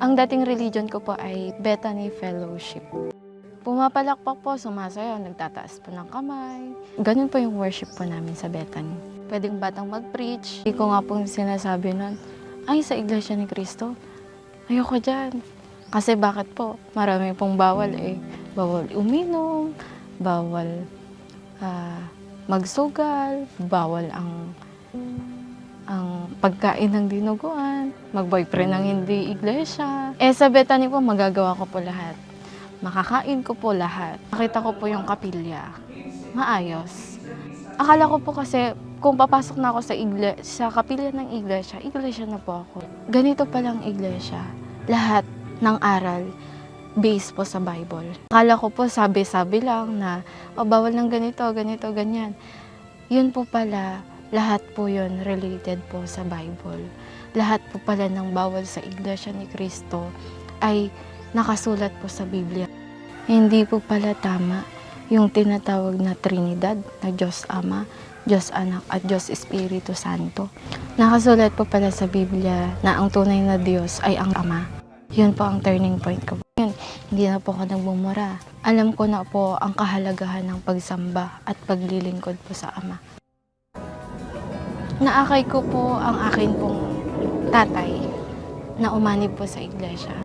Ang dating religion ko po ay Bethany Fellowship. Pumapalakpak po, sumasayaw, nagtataas po ng kamay. Ganun po yung worship po namin sa Bethany. Pwedeng batang mag-preach. Hindi ko nga po sinasabi nun, ay sa Iglesia ni Cristo, ayoko dyan. Kasi bakit po? Marami pong bawal eh. Bawal uminom, bawal magsugal, bawal ang pagkain ng dinuguan, mag-boyfriend ng hindi iglesia. Sa Bethany po, magagawa ko po lahat. Makakain ko po lahat. Nakita ko po yung kapilya. Maayos. Akala ko po kasi, kung papasok na ako sa kapilya ng iglesia, iglesia na po ako. Ganito palang iglesia. Lahat ng aral, based po sa Bible. Akala ko po sabi-sabi lang na, bawal ng ganito, ganito, ganyan. Yun po pala, lahat po yun related po sa Bible. Lahat po pala ng bawal sa Iglesia ni Cristo ay nakasulat po sa Biblia. Hindi po pala tama yung tinatawag na Trinidad, na Diyos Ama, Diyos Anak, at Diyos Espiritu Santo. Nakasulat po pala sa Biblia na ang tunay na Diyos ay ang Ama. Yun po ang turning point ko. Yun, hindi na po ako nagbumura. Alam ko na po ang kahalagahan ng pagsamba at paglilingkod po sa Ama. Naakay ko po ang akin pong tatay na umanib po sa iglesia.